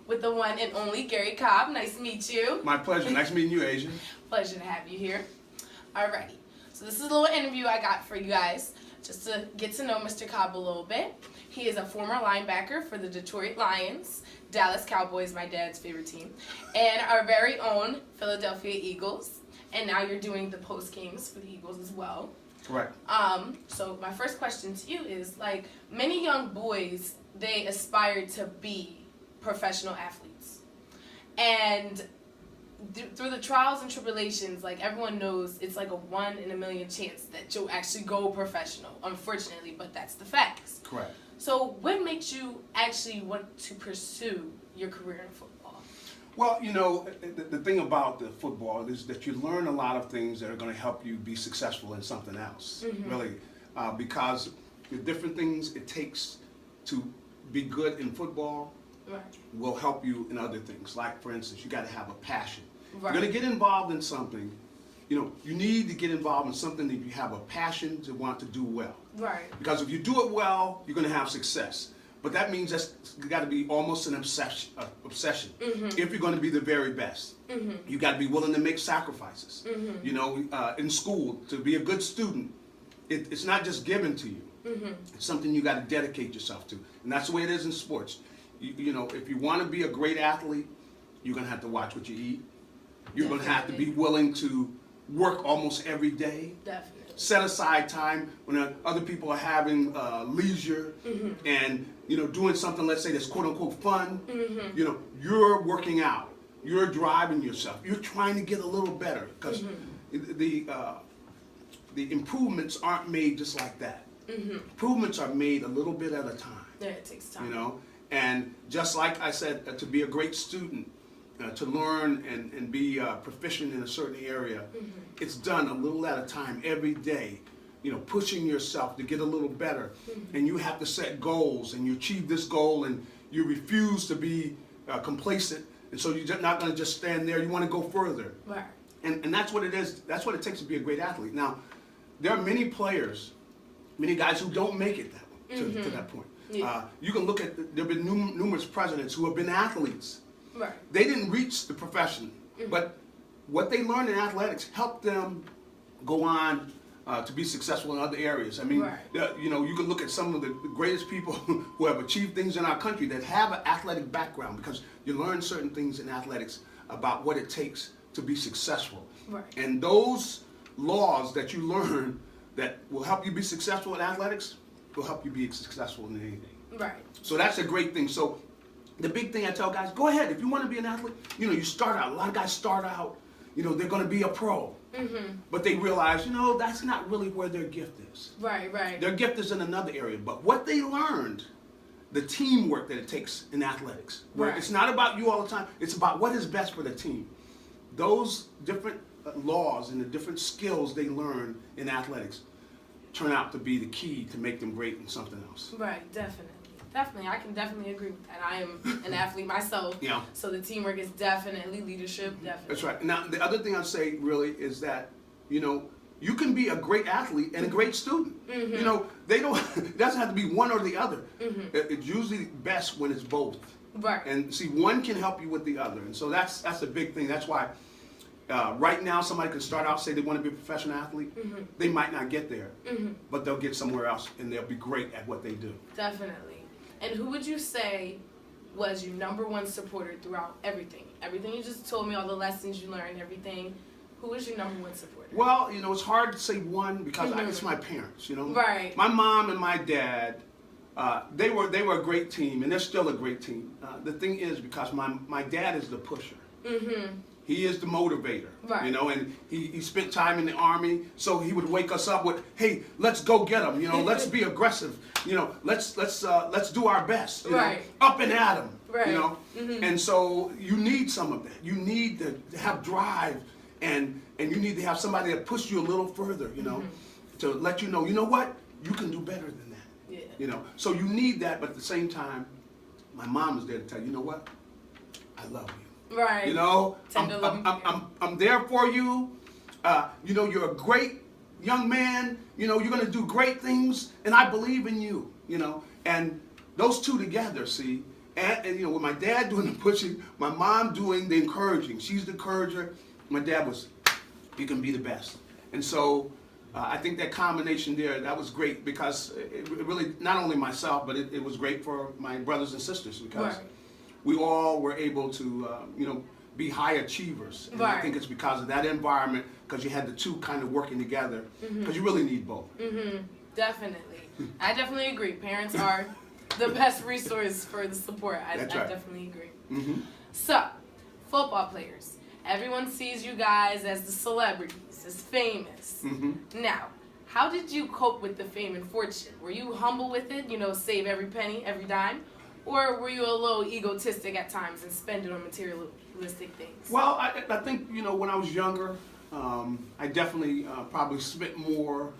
with the one and only Garry Cobb. Nice to meet you. My pleasure. Nice meeting you, Asiah. Pleasure to have you here. Alrighty. So this is a little interview I got for you guys, just to get to know Mr. Cobb a little bit. He is a former linebacker for the Detroit Lions, Dallas Cowboys, my dad's favorite team, and our very own Philadelphia Eagles. And now you're doing the post games for the Eagles as well. Correct. So my first question to you is, like, many young boys, they aspire to be professional athletes. And through the trials and tribulations, like, everyone knows it's like a 1 in a million chance that you'll actually go professional, unfortunately, but that's the facts. Correct. So what makes you actually want to pursue your career in football? Well, you know, the thing about the football is that you learn a lot of things that are going to help you be successful in something else, really, because the different things it takes to be good in football will help you in other things. Like, for instance, you got to have a passion. You're going to get involved in something. You know, you need to get involved in something that you have a passion to want to do well. Right. Because if you do it well, you're going to have success. But that means that's got to be almost an obsession. If you're going to be the very best, you got to be willing to make sacrifices. You know, in school, to be a good student, it's not just given to you. It's something you got to dedicate yourself to, and that's the way it is in sports. You know, if you want to be a great athlete, you're going to have to watch what you eat. You're going to have to be willing to work almost every day. Definitely. Set aside time when other people are having leisure and, you know, doing something, let's say, that's quote unquote fun. You know, you're working out. You're driving yourself. You're trying to get a little better, because the improvements aren't made just like that. Improvements are made a little bit at a time. Yeah, it takes time. You know, and just like I said, to be a great student, to learn and be proficient in a certain area, it's done a little at a time every day. You know, pushing yourself to get a little better, and you have to set goals, and you achieve this goal, and you refuse to be complacent, and so you're not going to just stand there. You want to go further, and that's what it is. That's what it takes to be a great athlete. Now, there are many players, many guys who don't make it to that point. You can look at, there have been numerous presidents who have been athletes. They didn't reach the profession, but what they learned in athletics helped them go on to be successful in other areas. I mean, you know, you can look at some of the greatest people who have achieved things in our country that have an athletic background, because you learn certain things in athletics about what it takes to be successful. And those laws that you learn that will help you be successful in athletics will help you be successful in anything. So that's a great thing. So the big thing I tell guys, go ahead. If you want to be an athlete, you know, you start out. A lot of guys start out, you know, they're going to be a pro. But they realize, you know, that's not really where their gift is. Their gift is in another area. But what they learned, the teamwork that it takes in athletics, where it's not about you all the time. It's about what is best for the team. Those different laws and the different skills they learn in athletics turn out to be the key to make them great in something else. Definitely, I can definitely agree with that. I am an athlete myself, so the teamwork is definitely leadership, definitely. That's right. Now, the other thing I'd say really is that, you know, you can be a great athlete and a great student. You know, it doesn't have to be one or the other. It's usually best when it's both. And see, one can help you with the other, and so that's a big thing. That's why right now somebody can start out, say they want to be a professional athlete. They might not get there, but they'll get somewhere else, and they'll be great at what they do. Definitely. And who would you say was your #1 supporter throughout everything? Everything you just told me, all the lessons you learned, everything. Who was your #1 supporter? Well, you know, it's hard to say one, because it's my parents, you know. My mom and my dad, they were a great team, and they're still a great team. The thing is, because my dad is the pusher. He is the motivator, you know, and he spent time in the Army, so he would wake us up with, hey, let's go get them, you know, let's be aggressive, you know, let's do our best, you know, up and at them, you know, and so you need some of that. You need to have drive, and you need to have somebody that push you a little further, you know, to let you know what, you can do better than that, you know, so you need that, but at the same time, my mom is there to tell you, you know what, I love you. You know, I'm there for you. You know, you're a great young man. You know, you're going to do great things, and I believe in you. You know, and those two together, see, and with my dad doing the pushing, my mom doing the encouraging. She's the encourager. My dad was, you can be the best. And so I think that combination there, that was great because it really, not only myself, but it was great for my brothers and sisters because we all were able to, be high achievers. And I think it's because of that environment, because you had the two kind of working together, because you really need both. Definitely. I definitely agree. Parents are the best resource for the support. I definitely agree. So, football players. Everyone sees you guys as the celebrities, as famous. Now, how did you cope with the fame and fortune? Were you humble with it, save every penny, every dime? Or were you a little egotistic at times and spend it on materialistic things? Well, I think, when I was younger, I definitely probably spent more,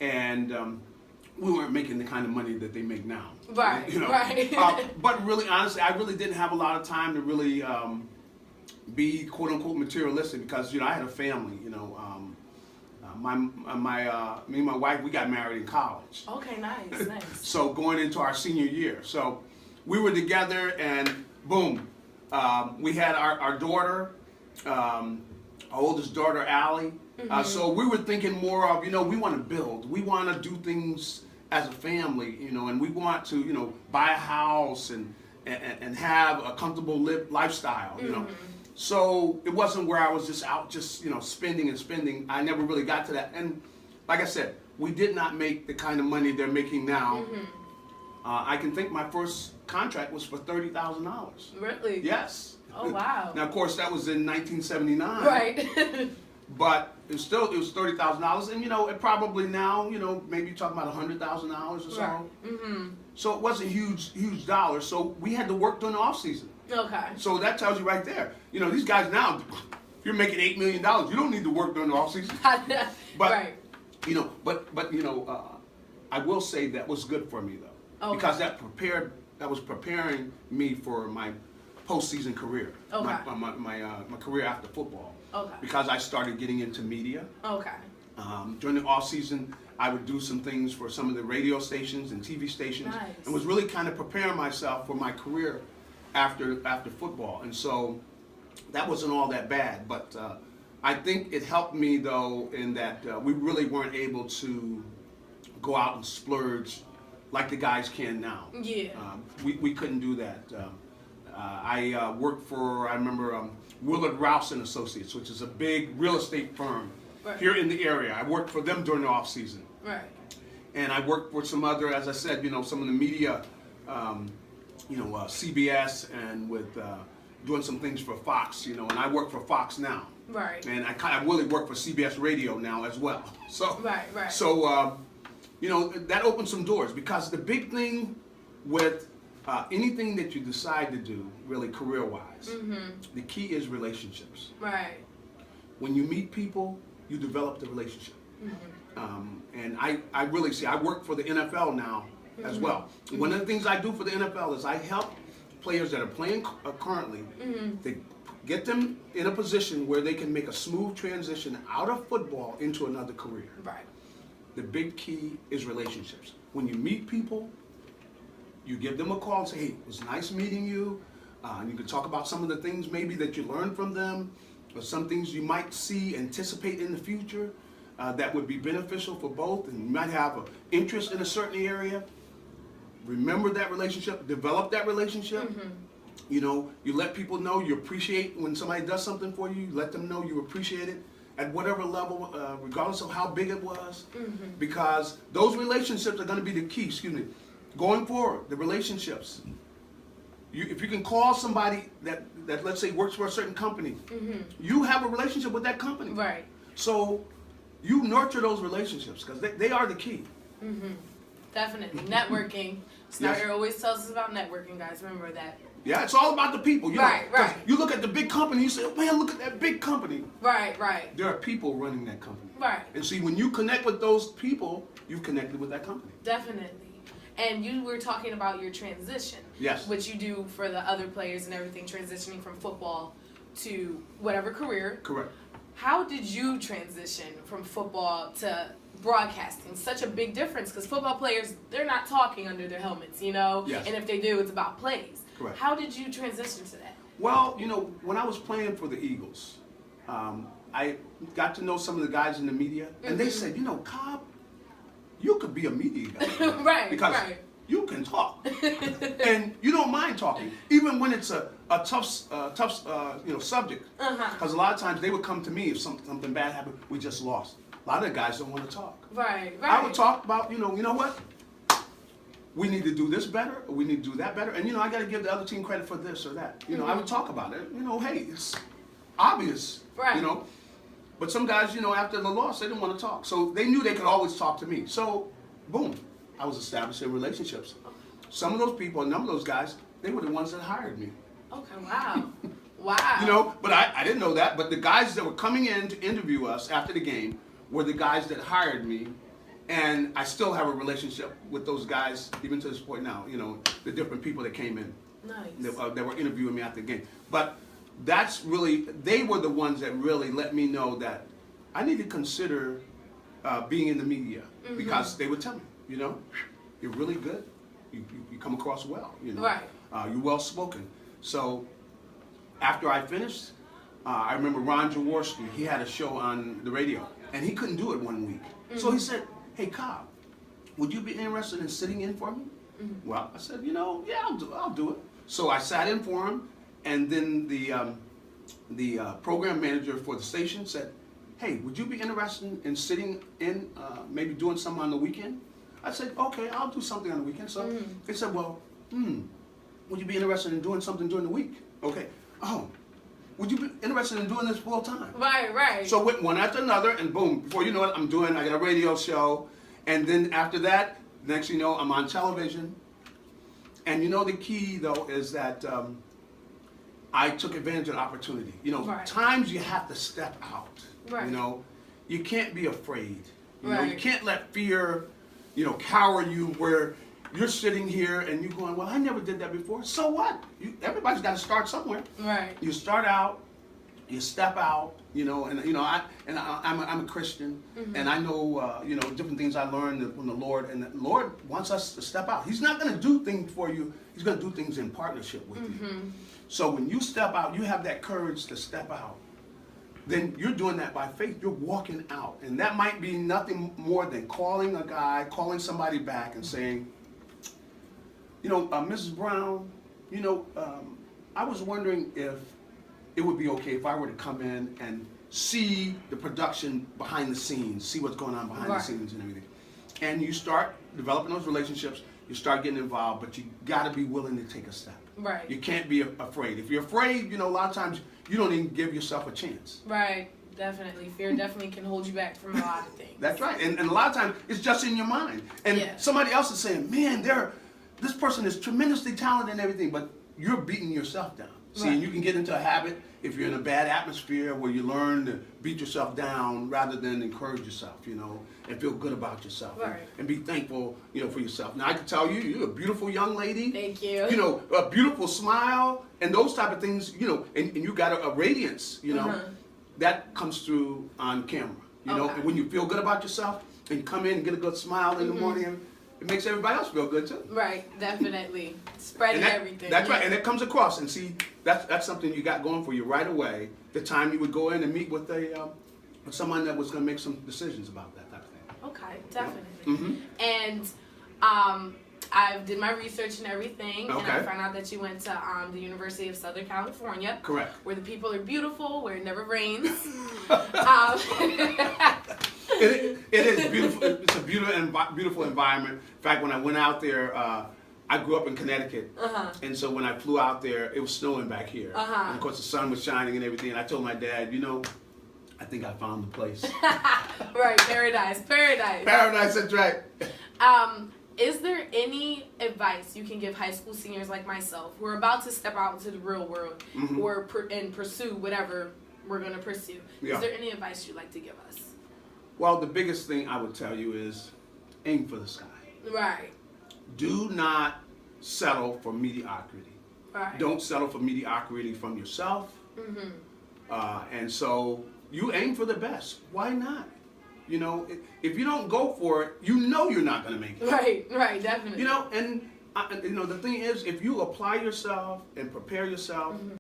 and we weren't making the kind of money that they make now. Right. But really, honestly, I really didn't have a lot of time to really be quote unquote materialistic because I had a family. Me and my wife, we got married in college. Okay, nice. So going into our senior year, so we were together, and boom, we had our daughter, our oldest daughter, Allie. So we were thinking more of, we want to build, we want to do things as a family, and we want to, buy a house and have a comfortable lifestyle, So it wasn't where I was just out spending and spending. I never really got to that. And like I said, we did not make the kind of money they're making now. I can think my first contract was for $30,000. Really? Yes. Oh, wow. Now, of course, that was in 1979. Right. But it was $30,000, and it probably now, maybe you're talking about $100,000 or so. Right. So it wasn't huge dollars. So we had to work during the off season. Okay. So that tells you right there. These guys now, if you're making $8 million, you don't need to work during the off season. But I will say that was good for me though, because that was preparing me for my postseason career. Okay. My career after football. Okay. Because I started getting into media. Okay. During the off season, I would do some things for some of the radio stations and TV stations, and was really kind of preparing myself for my career after football. And so that wasn't all that bad, but I think it helped me though in that we really weren't able to go out and splurge like the guys can now. Yeah. We couldn't do that. I worked for, I remember, Willard Rouse and Associates, which is a big real estate firm here in the area. I worked for them during the off season. Right. And I worked for some other, as I said, some of the media, CBS, and with doing some things for Fox, and I work for Fox now. Right. And I really work for CBS Radio now as well. So. Right. So, that opened some doors, because the big thing with anything that you decide to do, really career-wise, the key is relationships. Right. When you meet people, you develop the relationship. And I really see, I work for the NFL now as well. One of the things I do for the NFL is I help players that are playing currently, they get them in a position where they can make a smooth transition out of football into another career. Right. The big key is relationships. When you meet people, you give them a call and say, hey, it was nice meeting you. And you can talk about some of the things maybe that you learned from them, or some things you might anticipate in the future that would be beneficial for both, and you might have an interest in a certain area. Remember that relationship, develop that relationship. You let people know you appreciate when somebody does something for you. Let them know you appreciate it at whatever level, regardless of how big it was, because those relationships are going to be the key, going forward, the relationships. If you can call somebody that let's say works for a certain company, you have a relationship with that company. Right. So you nurture those relationships, because they are the key. Definitely. Networking. Snyder always tells us about networking, guys. Remember that. Yeah, it's all about the people. Right. You look at the big company, you say, oh, man, look at that big company. Right. There are people running that company. Right. And see, when you connect with those people, you've connected with that company. Definitely. And you were talking about your transition. Yes. Which you do for the other players and everything, transitioning from football to whatever career. Correct. How did you transition from football to broadcasting? Such a big difference, because football players, they're not talking under their helmets, Yes. And if they do, it's about plays. Correct. Correct. How did you transition to that? Well, you know, when I was playing for the Eagles, I got to know some of the guys in the media, and they said, you know, Cobb, you could be a media guy. Right, because right. you can talk, and you don't mind talking, even when it's a tough subject. Because a lot of times they would come to me if something bad happened, we just lost. A lot of the guys don't want to talk. Right, right. I would talk about, you know what? We need to do this better, or we need to do that better, and you know, I got to give the other team credit for this or that. You know, I would talk about it. You know, hey, it's obvious. Right. You know, but some guys, you know, after the loss, they didn't want to talk, so they knew they could always talk to me. So, boom, I was establishing relationships. Some of those people, a number of those guys, they were the ones that hired me. Okay, wow. Wow. You know, but I didn't know that. But the guys that were coming in to interview us after the game were the guys that hired me. And I still have a relationship with those guys, even to this point now, you know, the different people that came in. Nice. That were interviewing me after the game. But that's really, they were the ones that really let me know that I need to consider being in the media. Because they would tell me, you know, you're really good. You come across well, you know. Right. You're well spoken. So after I finished, I remember Ron Jaworski, he had a show on the radio, and he couldn't do it one week. So he said, hey, Cobb, would you be interested in sitting in for me? Well, I said, you know, yeah, I'll do it. So I sat in for him, and then the program manager for the station said, hey, would you be interested in sitting in, maybe doing something on the weekend? I said, okay, I'll do something on the weekend. So they said, well, would you be interested in doing something during the week? Okay. Oh, would you be interested in doing this full time? Right, right. So went one after another, and boom, before you know it, I got a radio show. And then after that, next you know, I'm on television. And you know, the key though is that I took advantage of the opportunity. You know, times you have to step out. Right. You know, you can't be afraid. You know, you can't let fear, you know, cower you where you're sitting here and you're going, well, I never did that before. So what? Everybody's got to start somewhere. Right. You start out, you step out, you know, and you know, I'm a Christian, and I know, you know, different things I learned from the Lord, and the Lord wants us to step out. He's not going to do things for you. He's going to do things in partnership with you. So when you step out, you have that courage to step out. Then you're doing that by faith. You're walking out, and that might be nothing more than calling a guy, calling somebody back, and saying, you know, Mrs. Brown, you know, I was wondering if it would be okay if I were to come in and see the production behind the scenes, see what's going on behind the scenes and everything. And you start developing those relationships, you start getting involved, but you got to be willing to take a step. Right. You can't be afraid. If you're afraid, you know, a lot of times you don't even give yourself a chance. Right. Definitely. Fear definitely can hold you back from a lot of things. That's right. And a lot of times it's just in your mind. And somebody else is saying, man, this person is tremendously talented and everything, but you're beating yourself down. See, and you can get into a habit if you're in a bad atmosphere where you learn to beat yourself down rather than encourage yourself, you know, and feel good about yourself. And be thankful, you know, for yourself. Now, I can tell you, you're a beautiful young lady. Thank you. You know, a beautiful smile and those type of things, you know, and you got a radiance, you know, that comes through on camera. You know, and when you feel good about yourself and you come in and get a good smile in the morning, it makes everybody else feel good too. Right, definitely. Spreading everything. That's right, and it comes across. And see, that's something you got going for you right away. The time you would go in and meet with with someone that was going to make some decisions about that type of thing. Okay, definitely. And I did my research and everything, and I found out that you went to the University of Southern California. Correct. Where the people are beautiful, where it never rains. It is beautiful. It's a beautiful environment. In fact, when I went out there, I grew up in Connecticut, and so when I flew out there, it was snowing back here, and of course the sun was shining and everything. And I told my dad, you know, I think I found the place. Right, paradise. Paradise, that's right. Is there any advice you can give high school seniors like myself who are about to step out into the real world or and pursue whatever we're going to pursue? Is there any advice you'd like to give us? Well, the biggest thing I would tell you is aim for the sky. Right. Do not settle for mediocrity. Right. Don't settle for mediocrity from yourself. And so you aim for the best. Why not? You know, if you don't go for it, you know you're not going to make it. Right, definitely. You know, and You know, the thing is, if you apply yourself and prepare yourself,